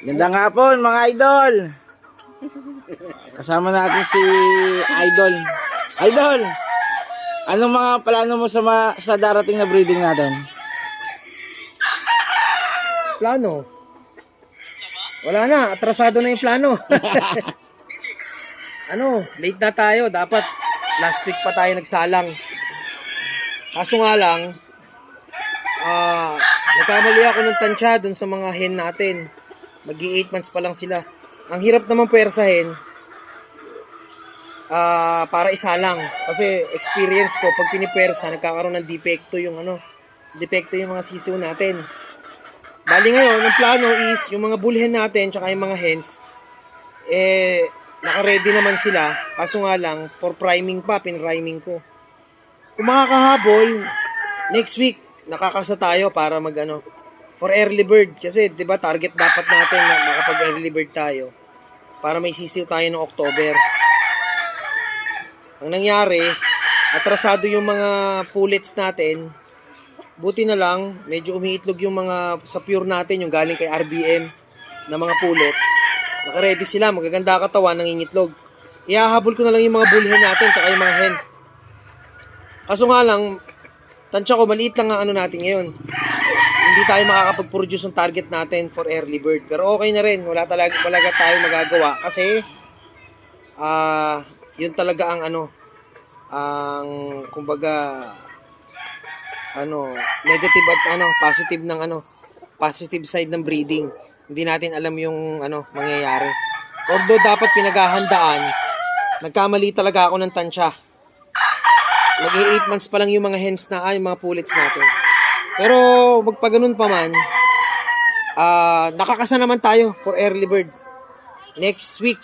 Gandang hapon mga idol. Kasama natin si Idol. Idol, anong mga plano mo sa darating na breeding natin? Plano? Wala na, atrasado na yung plano. Late na tayo. Dapat last week pa tayo nagsalang. Kaso nga lang, nagkamali ako ng tansya dun sa mga hen natin. Magi 8 months pa lang sila. Ang hirap naman puwersahin para isalang. Kasi experience ko, pag pinipwersa, nagkakaroon ng depekto yung mga sisiw natin. Bali ngayon, ang plano is, yung mga bull hen natin, tsaka yung mga hens, naka-ready naman sila. Kaso nga lang, for priming pa, pin-priming ko. Kung makakahabol, next week, nakakasa tayo para for early bird. Kasi, di ba, target dapat natin na makapag-early bird tayo para may sisiw tayo ng October. Ang nangyari, atrasado yung mga pullets natin. Buti na lang, medyo umiitlog yung mga sa pure natin, yung galing kay RBM na mga pullets. Naka-ready sila, magaganda katawan, nangingitlog. Ihahabol ko na lang yung mga bull hen natin, tsaka yung mga hen. Kaso nga lang, tansya ko, maliit lang ang natin ngayon. Hindi tayo makakapag-produce ng target natin for early bird. Pero okay na rin, wala tayong magagawa. Kasi, yun talaga kumbaga, negative at positive side ng breeding. Hindi natin alam yung mangyayari. Although dapat pinaghahandaan, nagkamali talaga ako ng tansya. Mag-8 months pa lang yung mga hens yung mga pullets natin. Pero magpaganon pa man, nakakasa naman tayo for early bird. Next week,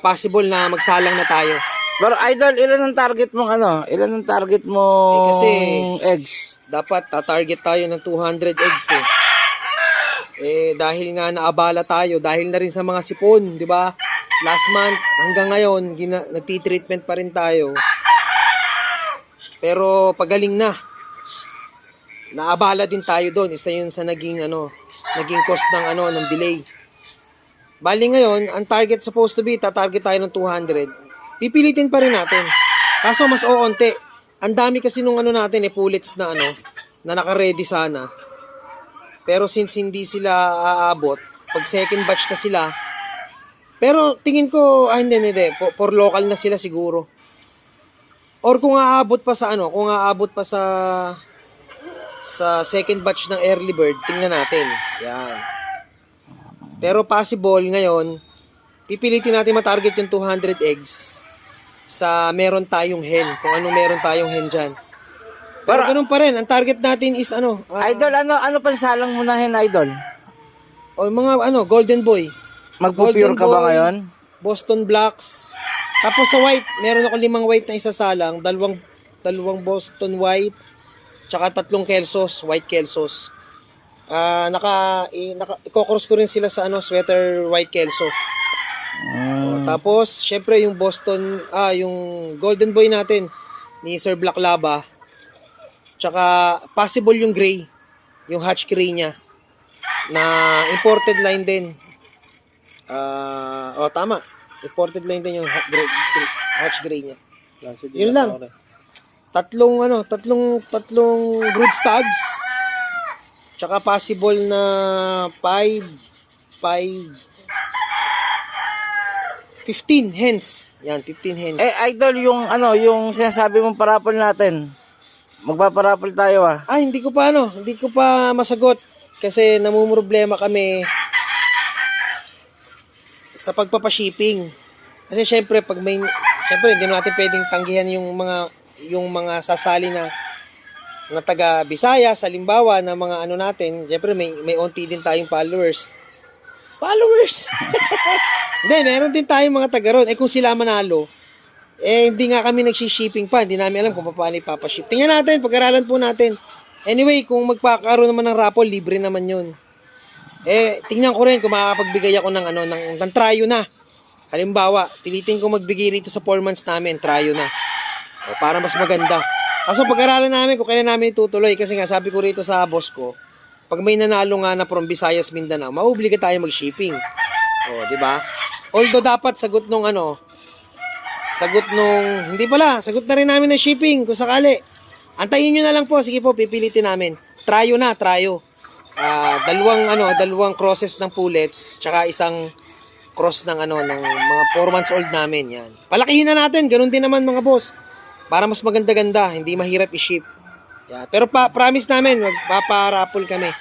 possible na magsalang na tayo. Pero Idol, ilan ang target mong Ilan ang target mong kasi eggs? Dapat target tayo ng 200 eggs dahil nga naabala tayo, dahil na rin sa mga sipon, di ba? Last month hanggang ngayon, nagti-treatment pa rin tayo. Pero pagaling na. Naabala din tayo doon. Isa yun sa naging cost ng delay. Bali ngayon, ang target supposed to be, tatarget tayo ng 200. Pipilitin pa rin natin. Kaso mas oonte. Ang dami kasi nung natin pullets na na naka-ready sana. Pero since hindi sila aabot, pag second batch na sila, pero tingin ko, hindi. For local na sila siguro. Or kung aabot pa sa sa second batch ng early bird, tingnan natin. Yan. Pero possible ngayon, pipilitin natin matarget yung 200 eggs sa meron tayong hen. Kung anong meron tayong hen dyan. Pero ganun pa rin. Ang target natin is Idol, ano pansalang mo na hen, Idol? O mga golden boy. Magpupure ka ba ngayon? Boston Blacks. Tapos sa white, meron ako 5 white na isasalang. Dalawang Boston white. Tsaka 3 Kelsos, white Kelsos. Iko-cross ko rin sila sa sweater white Kelso. Tapos, syempre yung yung golden boy natin ni Sir Black Laba. Tsaka possible yung gray, yung hatch gray niya na imported line din. Tama. Imported line din yung hatch gray niya. Yun lang. Tatlong brood stags. Tsaka possible na 15 hens. Yan, 15 hens. Idol, yung sinasabi mong parapol natin. Magpaparapol tayo Hindi ko pa masagot kasi namumroblema kami sa pagpapashipping. Kasi syempre hindi natin pwedeng tanggihan yung mga sasali na taga Bisaya, halimbawa na mga natin, syempre may onti din tayong followers. Hindi, meron din tayong mga taga ron. Kung sila manalo, hindi nga kami nagsishipping pa. Hindi namin alam kung paano ipapaship. Tingnan natin, pag-aralan po natin. Anyway, kung magpakaroon naman ng raffle, libre naman yun. Tingnan ko rin kung makakapagbigay ako ng tryo na. Halimbawa, pilitin ko magbigay rito sa 4 months namin, tryo na. Para mas maganda. Kaso pag-aralan namin kung kailan namin itutuloy, kasi nga sabi ko rito sa boss ko, pag may nanalo nga na from Visayas, Mindanao, mauobliga tayo mag-shipping. O, di ba? Although dapat sagot nung sagot na rin namin ng shipping kung sakali. Antayin nyo na lang po, sige po, pipilitin namin. Tryo. Dalawang crosses ng pullets, tsaka isang cross ng ng mga 4 months old namin, yan. Palakihin na natin, ganun din naman mga boss. Para mas maganda-ganda, hindi mahirap i-ship. Yeah. Pero promise namin, magpaparapol kami.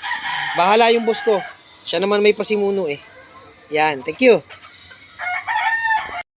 Bahala yung boss ko. Siya naman may pasimuno eh. Yan, thank you.